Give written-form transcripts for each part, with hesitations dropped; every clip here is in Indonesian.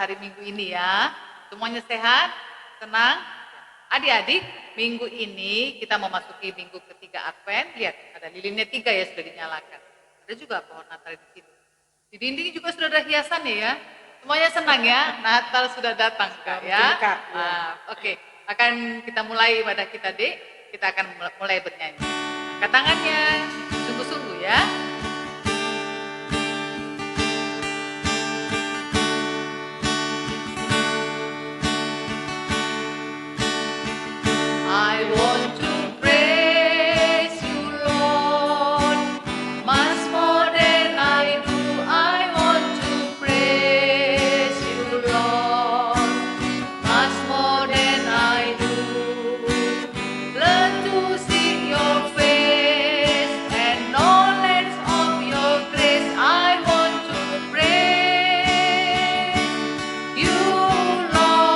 hari Minggu ini ya. Semuanya sehat, senang. Adik-adik, minggu ini kita memasuki minggu ketiga Advent. Lihat, ada lilinnya 3 ya sudah dinyalakan. Ada juga pohon Natal di sini. Di dinding juga sudah ada hiasannya ya. Semuanya senang ya, Natal sudah datang Kak ya. Oke, akan kita mulai ibadah kita Dek. Kita akan mulai bernyanyi. Angkat tangannya, sungguh-sungguh ya. I want to praise you, Lord, much more than I do. I want to praise you, Lord, much more than I do. Learn to see your face and knowledge of your grace. I want to praise you, Lord.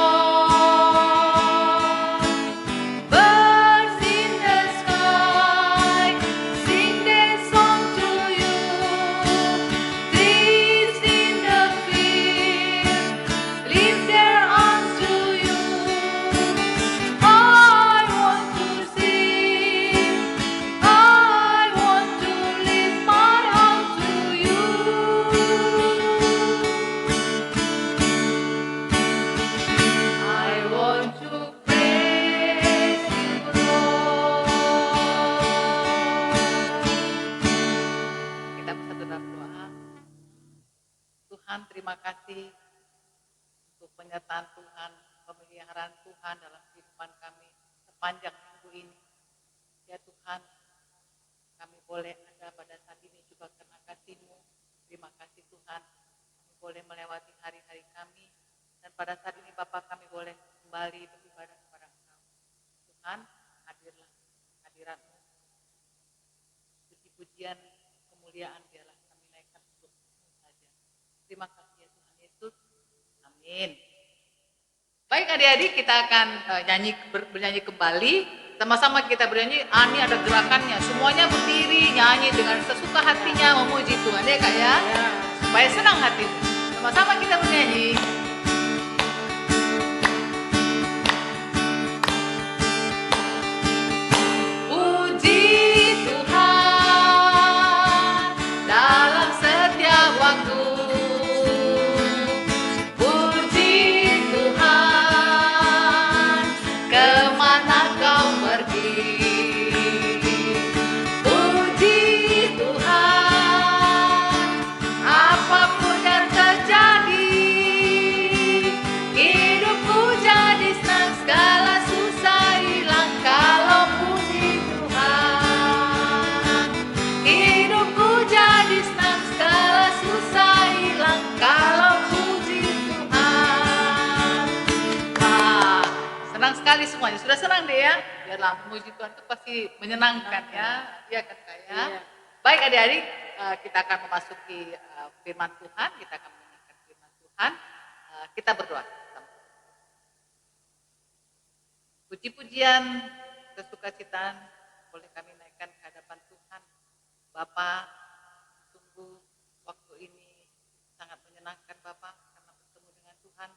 Birds in the sky sing their song to you. Trees in the field lift their arms to you. I want to sing, I want to lift my arms to you. I want to praise you, Lord. Kita bersatu dalam doa. Tuhan, terima kasih untuk penyertaan Tuhan, pemeliharaan Tuhan dalam kehidupan kami sepanjang minggu ini. Ya Tuhan, kami boleh ada pada saat ini juga karena kasih-Mu. Terima kasih Tuhan, kami boleh melewati hari-hari kami. Dan pada saat ini Bapak kami boleh kembali beribadah kepada Engkau. Tuhan, hadirlah, hadirat-Mu. Puji-pujian, kemuliaan biarlah kami naikkan untuk-Mu saja. Terima kasih ya Tuhan Yesus. Amin. Baik adik-adik, kita akan bernyanyi kembali. Sama-sama kita bernyanyi, ini ada gerakannya. Semuanya berdiri, nyanyi dengan sesuka hatinya memuji Tuhan ya Kak ya. Supaya senang hati. Sama-sama kita bernyanyi. Puji Tuhan dalam setiap waktu. Puji Tuhan kemana kau pergi. Puji Tuhan apapun yang terjadi. Hidupku jadi senang, segala susah hilang kalau puji Tuhan. Hidupku jadi senang, segala susah hilang kalau puji Tuhan. Wah, senang sekali semuanya. Sudah senang deh ya? Biarlah memuji Tuhan itu pasti menyenangkan ya. Iya kan Kak ya? Baik adik-adik, kita akan memasuki firman Tuhan. Kita akan mendengarkan firman Tuhan. Kita berdoa. Puji-pujian, kesukacitaan boleh kami naikkan ke hadapan Tuhan. Bapa, sungguh waktu ini sangat menyenangkan Bapa karena bertemu dengan Tuhan.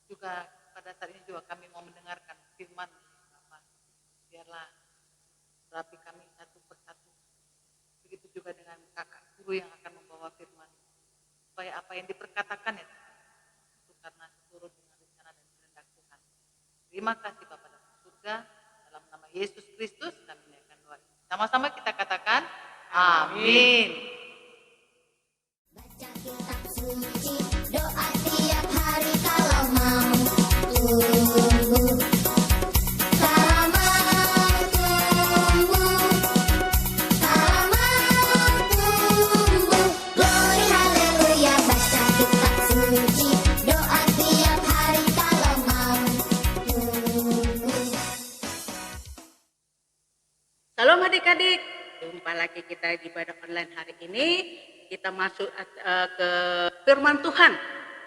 Juga pada saat ini juga kami mau mendengarkan firman Bapa. Biarlah berapi kami satu persatu. Begitu juga dengan kakak guru yang akan membawa firman. Supaya apa yang diperkatakan ya itu karena seturut dengan rencana dan kehendak Tuhan. Terima kasih Bapa dalam surga, dalam nama Yesus Kristus kami naikkan doa ini. Sama-sama kita katakan, amin. Baca kitab suci, doa tiap hari kalau mau tumbuh. Kalau mau tumbuh, kalau mau tumbuh. Glory haleluya, baca kitab suci, doa tiap hari kalau mau tumbuh. Salam adik-adik, jumpa lagi kita di ibadah online hari ini. Kita masuk ke firman Tuhan.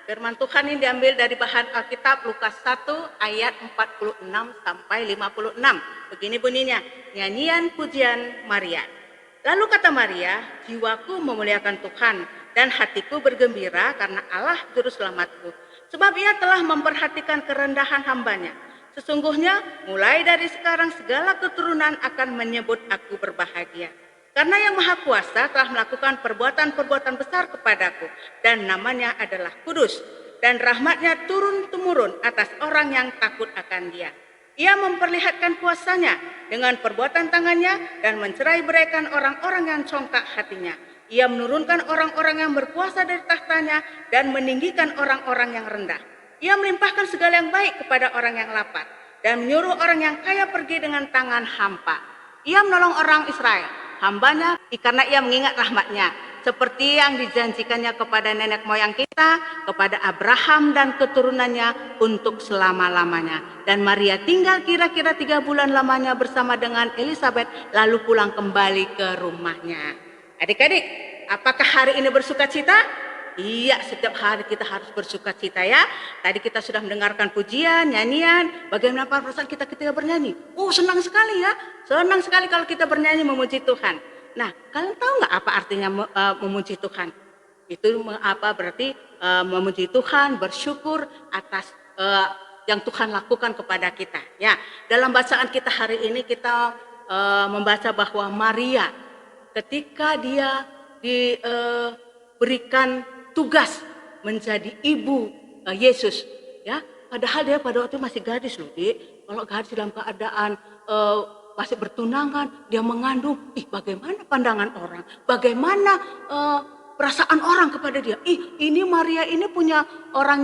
Firman Tuhan ini diambil dari bahan Alkitab Lukas 1 ayat 46 sampai 56. Begini bunyinya, nyanyian pujian Maria. Lalu kata Maria, jiwaku memuliakan Tuhan dan hatiku bergembira karena Allah juru selamatku. sebab ia telah memperhatikan kerendahan hambanya. Sesungguhnya mulai dari sekarang segala keturunan akan menyebut aku berbahagia. Karena yang Maha Kuasa telah melakukan perbuatan-perbuatan besar kepadaku, dan namanya adalah kudus, dan rahmatnya turun-temurun atas orang yang takut akan dia. Ia memperlihatkan kuasanya dengan perbuatan tangannya dan mencerai-beraikan orang-orang yang congkak hatinya. Ia menurunkan orang-orang yang berkuasa dari tahtanya dan meninggikan orang-orang yang rendah. Ia melimpahkan segala yang baik kepada orang yang lapar dan menyuruh orang yang kaya pergi dengan tangan hampa. Ia menolong orang Israel, hambanya, karena ia mengingat rahmatnya, seperti yang dijanjikannya kepada nenek moyang kita, kepada Abraham dan keturunannya untuk selama-lamanya. Dan Maria tinggal kira-kira 3 bulan lamanya bersama dengan Elizabeth, lalu pulang kembali ke rumahnya. Adik-adik, apakah hari ini bersuka cita? Iya, setiap hari kita harus bersuka cita ya. Tadi kita sudah mendengarkan pujian, nyanyian. Bagaimana perasaan kita ketika bernyanyi? Oh, senang sekali ya. Senang sekali kalau kita bernyanyi memuji Tuhan. Nah, kalian tahu nggak apa artinya memuji Tuhan? Itu apa berarti memuji Tuhan, bersyukur atas yang Tuhan lakukan kepada kita. Ya, dalam bacaan kita hari ini kita membaca bahwa Maria ketika dia diberikan tugas menjadi ibu Yesus, ya, padahal dia pada waktu itu masih gadis loh, Dik. Kalau gadis dalam keadaan masih bertunangan, dia mengandung, bagaimana pandangan orang, bagaimana perasaan orang kepada dia. Ini Maria ini punya orang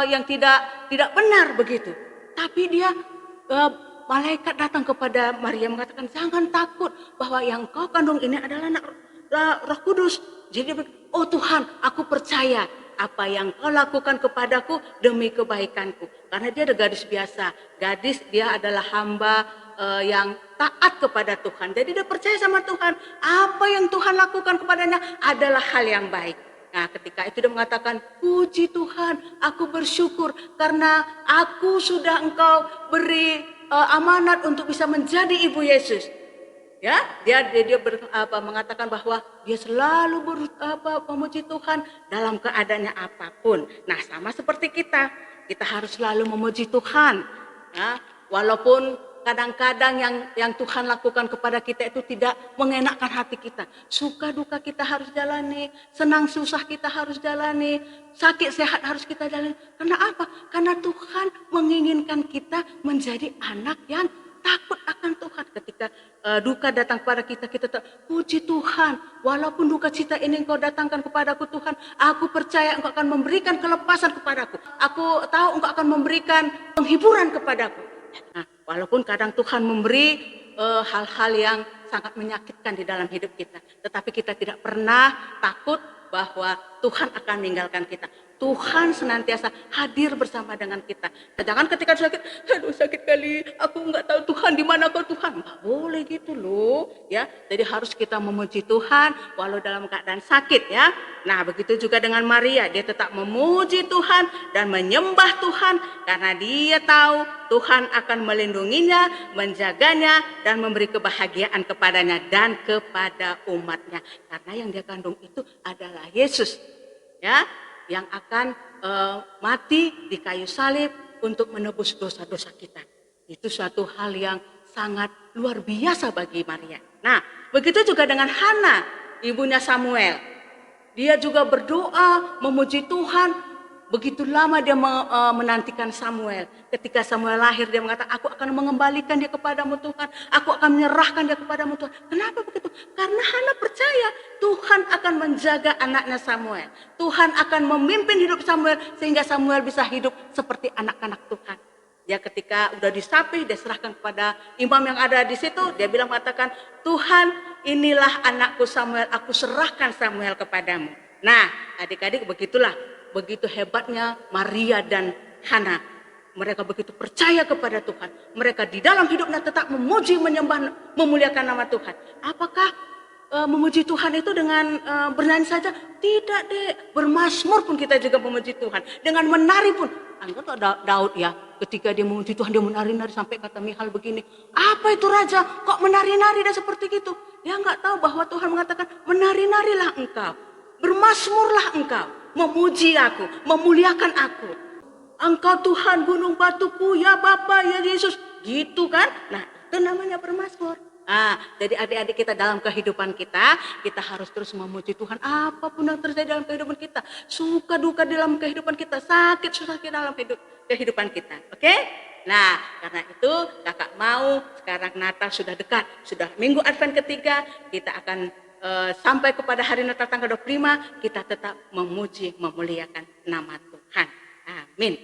yang tidak benar begitu. Tapi dia malaikat datang kepada Maria mengatakan, jangan takut bahwa yang kau kandung ini adalah anak Roh Kudus. Jadi oh Tuhan, aku percaya apa yang kau lakukan kepadaku demi kebaikanku. Karena dia ada gadis biasa. Gadis dia adalah hamba yang taat kepada Tuhan. Jadi dia percaya sama Tuhan. Apa yang Tuhan lakukan kepadanya adalah hal yang baik. Nah, ketika itu dia mengatakan, puji Tuhan, aku bersyukur karena aku sudah engkau beri amanat untuk bisa menjadi ibu Yesus. Ya, dia mengatakan bahwa dia selalu memuji Tuhan dalam keadaannya apapun. Nah, sama seperti kita harus selalu memuji Tuhan. Ya, walaupun kadang-kadang yang Tuhan lakukan kepada kita itu tidak mengenakkan hati kita. Suka duka kita harus jalani, senang susah kita harus jalani, sakit sehat harus kita jalani. Karena apa? Karena Tuhan menginginkan kita menjadi anak yang takut akan Tuhan. Ketika duka datang kepada kita puji Tuhan, walaupun duka cita ini engkau datangkan kepadaku Tuhan, aku percaya engkau akan memberikan kelepasan kepadaku. Aku tahu engkau akan memberikan penghiburan kepadaku. Nah, walaupun kadang Tuhan memberi hal-hal yang sangat menyakitkan di dalam hidup kita, tetapi kita tidak pernah takut bahwa Tuhan akan meninggalkan kita. Tuhan senantiasa hadir bersama dengan kita. Jangan ketika sakit, aduh sakit kali, aku nggak tahu Tuhan di mana kau Tuhan. Nggak boleh gitu loh, ya. Jadi harus kita memuji Tuhan walau dalam keadaan sakit, ya. Nah, begitu juga dengan Maria, dia tetap memuji Tuhan dan menyembah Tuhan karena dia tahu Tuhan akan melindunginya, menjaganya dan memberi kebahagiaan kepadanya dan kepada umatnya. Karena yang dia kandung itu adalah Yesus, ya, yang akan mati di kayu salib untuk menebus dosa-dosa kita. Itu suatu hal yang sangat luar biasa bagi Maria. Nah, begitu juga dengan Hana, ibunya Samuel. Dia juga berdoa memuji Tuhan. Begitu lama dia menantikan Samuel. Ketika Samuel lahir, dia mengatakan, aku akan mengembalikan dia kepadamu Tuhan. Aku akan menyerahkan dia kepadamu Tuhan. Kenapa begitu? Karena Hana percaya Tuhan akan menjaga anaknya Samuel. Tuhan akan memimpin hidup Samuel sehingga Samuel bisa hidup seperti anak-anak Tuhan. Dia ketika udah disapih, dia serahkan kepada imam yang ada di situ. Dia bilang mengatakan, Tuhan inilah anakku Samuel, aku serahkan Samuel kepadamu. Nah, adik-adik begitulah. Begitu hebatnya Maria dan Hana. Mereka begitu percaya kepada Tuhan. Mereka di dalam hidupnya tetap memuji, menyembah, memuliakan nama Tuhan. Apakah memuji Tuhan itu dengan bernyanyi saja? Tidak, Dek. Bermazmur pun kita juga memuji Tuhan. Dengan menari pun. Anda tahu Daud ya, ketika dia memuji Tuhan, dia menari-nari sampai kata Michal begini, apa itu Raja? Kok menari-nari dan seperti itu? Dia nggak tahu bahwa Tuhan mengatakan, menari-narilah engkau. Bermazmurlah engkau. Memuji aku, memuliakan aku. Engkau Tuhan gunung batuku, ya Bapa, ya Yesus. Gitu kan? Nah, itu namanya bermazmur. Jadi adik-adik kita dalam kehidupan kita harus terus memuji Tuhan. Apapun yang terjadi dalam kehidupan kita, suka duka dalam kehidupan kita, sakit susah dalam kehidupan kita. Oke? Nah, karena itu kakak mau sekarang Natal sudah dekat, sudah minggu Advent ketiga, kita akan sampai kepada hari Natal tanggal 25, kita tetap memuji, memuliakan nama Tuhan. Amin.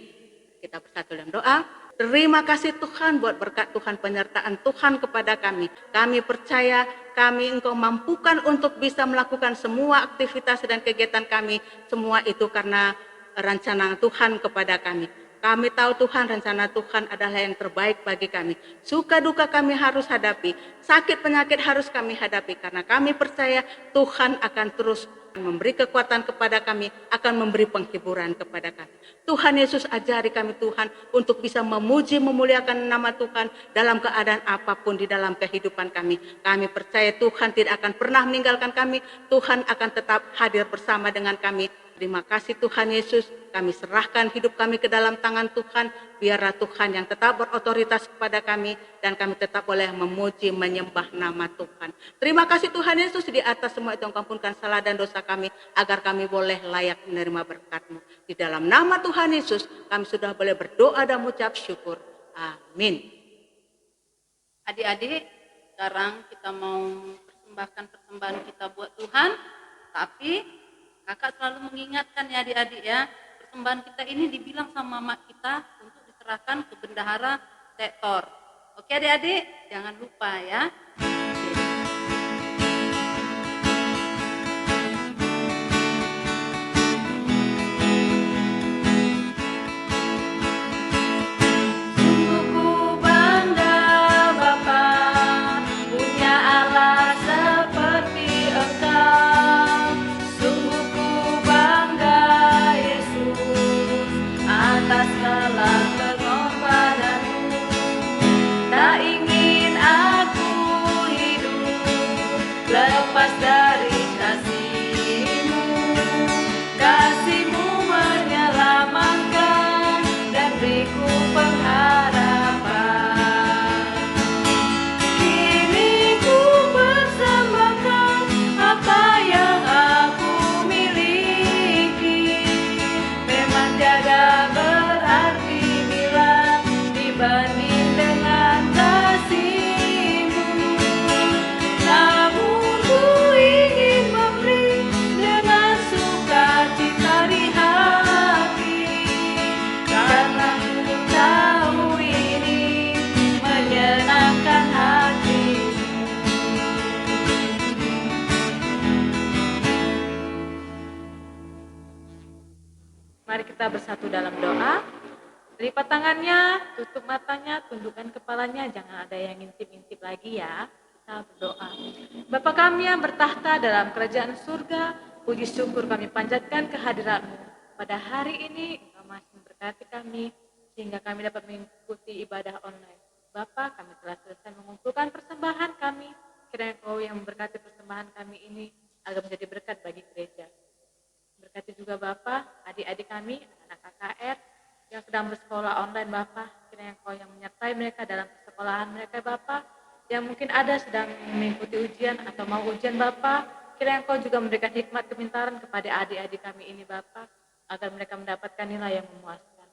Kita bersatu dalam doa. Terima kasih Tuhan buat berkat Tuhan, penyertaan Tuhan kepada kami. Kami percaya Engkau mampukan untuk bisa melakukan semua aktivitas dan kegiatan kami. Semua itu karena rencana Tuhan kepada kami. Kami tahu Tuhan, rencana Tuhan adalah yang terbaik bagi kami. Suka duka kami harus hadapi, sakit penyakit harus kami hadapi. Karena kami percaya Tuhan akan terus memberi kekuatan kepada kami, akan memberi penghiburan kepada kami. Tuhan Yesus ajari kami Tuhan untuk bisa memuji, memuliakan nama Tuhan dalam keadaan apapun di dalam kehidupan kami. Kami percaya Tuhan tidak akan pernah meninggalkan kami, Tuhan akan tetap hadir bersama dengan kami. Terima kasih Tuhan Yesus, kami serahkan hidup kami ke dalam tangan Tuhan, biarlah Tuhan yang tetap berotoritas kepada kami, dan kami tetap boleh memuji, menyembah nama Tuhan. Terima kasih Tuhan Yesus, di atas semua itu Engkau ampunkan salah dan dosa kami, agar kami boleh layak menerima berkat-Mu. Di dalam nama Tuhan Yesus, kami sudah boleh berdoa dan mengucap syukur. Amin. Adik-adik, sekarang kita mau persembahkan persembahan kita buat Tuhan, tapi kakak selalu mengingatkan ya adik-adik ya, persembahan kita ini dibilang sama mama kita untuk diserahkan ke bendahara sektor. Oke adik-adik, jangan lupa ya. Sungguh ku bangga Bapa, punya Allah seperti Engkau. Sungguh ku bangga Yesus, atas segala pengorbananmu. Tak ingin aku hidup lepas dari kasih-Mu. Kasih-Mu menyelamatkan dan beriku pengharapan. Kini ku persembahkan apa yang aku miliki. Memang tiada berarti bila dibanding dengan kasih-Mu. Namun ku ingin memberi dengan sukacita di hati, karena ku tahu ini menyenangkan hati-Mu. Mari kita bersatu dalam doa. Lipat tangannya, tutup matanya, tundukkan kepalanya, jangan ada yang ngintip-ngintip lagi ya. Kita berdoa. Bapa kami yang bertahta dalam kerajaan surga, puji syukur kami panjatkan kehadirat-Mu. Pada hari ini Engkau masih memberkati kami, sehingga kami dapat mengikuti ibadah online. Bapa, kami telah selesai mengumpulkan persembahan kami. Kiranya Engkau yang memberkati persembahan kami ini agar menjadi berkat bagi gereja. Berkati juga Bapak, adik-adik kami, anak KKR yang sedang bersekolah online Bapak. Kiranya Engkau yang menyertai mereka dalam persekolahan mereka Bapak. Yang mungkin ada sedang mengikuti ujian atau mau ujian Bapak. Kiranya Engkau juga memberikan hikmat kepintaran kepada adik-adik kami ini Bapak, agar mereka mendapatkan nilai yang memuaskan.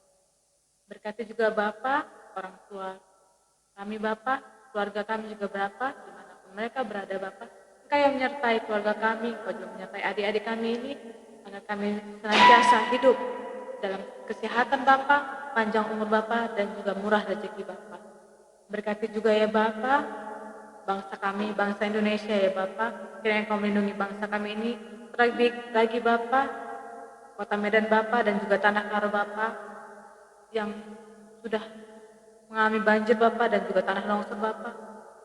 Berkati juga Bapak, orang tua kami Bapak, keluarga kami juga Bapak, dimanapun mereka berada Bapak. Engkau yang menyertai keluarga kami, Engkau juga menyertai adik-adik kami ini, agar kami senantiasa hidup dalam kesehatan Bapak, panjang umur Bapak, dan juga murah rezeki Bapak. Berkati juga ya Bapak, bangsa kami, bangsa Indonesia ya Bapak. Kiranya Engkau melindungi bangsa kami ini, terlebih lagi Bapak, Kota Medan Bapak, dan juga Tanah Karo Bapak, yang sudah mengalami banjir Bapak, dan juga tanah longsor Bapak.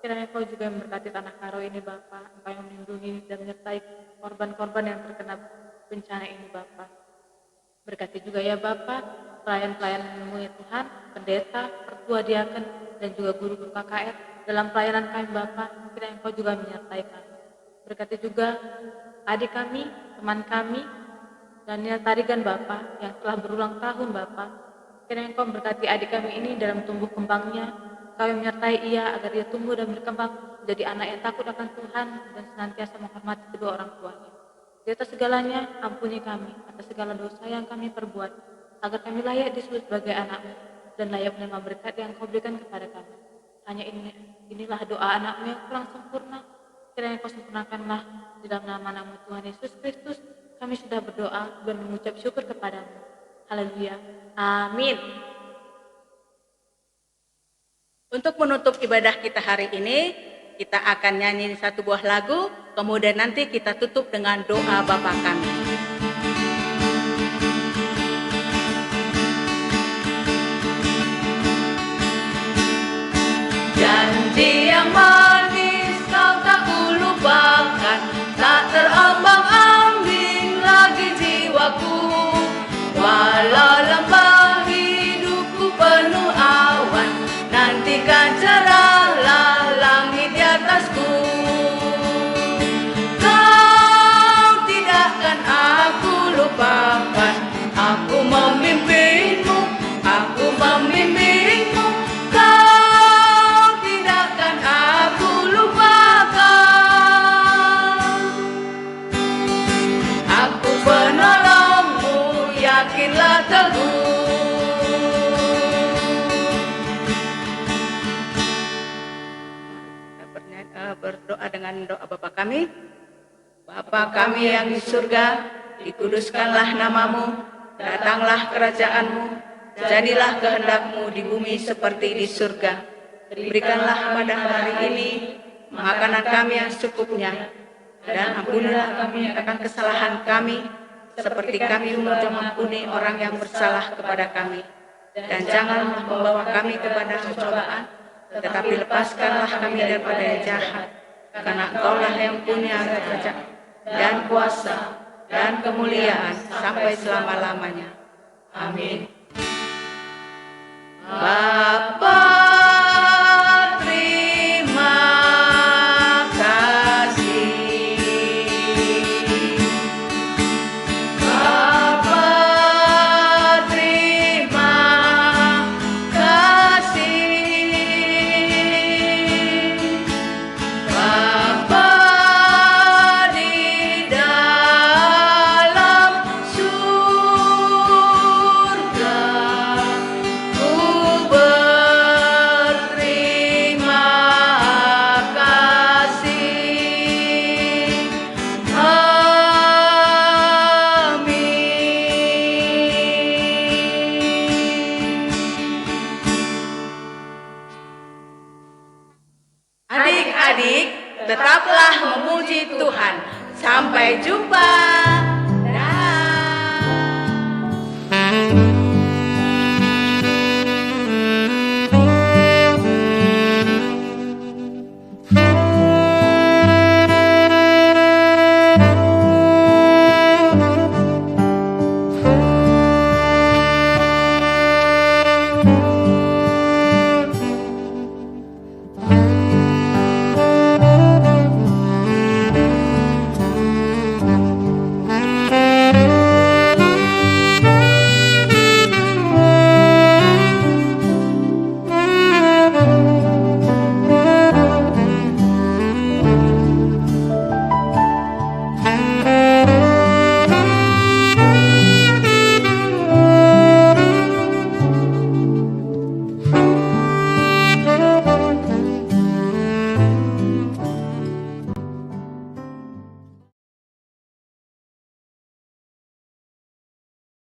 Kiranya Engkau juga yang memberkati Tanah Karo ini Bapak, Engkau yang melindungi dan menyertai korban-korban yang terkena bencana ini Bapak. Berkati juga ya Bapak, pelayan-pelayan-Mu ya Tuhan, pendeta, pertua diaken, dan juga guru-guru KKR dalam pelayanan kami Bapak. Kiranya Engkau juga menyertai kami. Berkati juga adik kami, teman kami, Daniel Tarigan Bapak, yang telah berulang tahun Bapak. Kiranya Engkau memberkati adik kami ini dalam tumbuh kembangnya. Kami menyertai ia agar ia tumbuh dan berkembang menjadi anak yang takut akan Tuhan dan senantiasa menghormati kedua orang tuanya. Di atas segalanya, ampuni kami atas segala dosa yang kami perbuat, agar kami layak disebut sebagai anak-Mu dan layak menerima berkat yang Kau berikan kepada kami. Hanya inilah doa anak-Mu yang kurang sempurna. Kiranya Kau sempurnakanlah di dalam nama-Mu Tuhan Yesus Kristus. Kami sudah berdoa dan mengucap syukur kepadamu. Haleluya. Amin. Untuk menutup ibadah kita hari ini, kita akan nyanyi satu buah lagu, kemudian nanti kita tutup dengan doa Bapa kami. Janji yang manis kau tak kulupakan, tak terombang-ambing lagi jiwaku. Walau lembah hidupku penuh awan, nantikan cerahlah langit di atasku. Kau tidak akan aku lupakan, aku memimpinmu, aku membimbingmu. Kau tidak akan aku lupakan, aku penolongmu, yakinlah teguh. Berdoa dengan doa Bapa kami. Bapa kami yang di surga, dikuduskanlah namamu, datanglah kerajaanmu, jadilah kehendak-Mu di bumi seperti di surga. Berikanlah pada hari ini makanan kami yang secukupnya, dan ampunilah kami akan kesalahan kami, seperti kami mengampuni orang yang bersalah kepada kami. Dan janganlah membawa kami kepada pencobaan, tetapi lepaskanlah kami daripada yang jahat, karena Engkaulah yang punya kerajaan dan kuasa dan kemuliaan sampai selama-lamanya. Amin. Bapa, terima kasih. Bapa, terima kasih. Bapa di dalam surga, ku berterima kasih. Amin. Adik-adik, tetaplah memuji Tuhan. Sampai jumpa.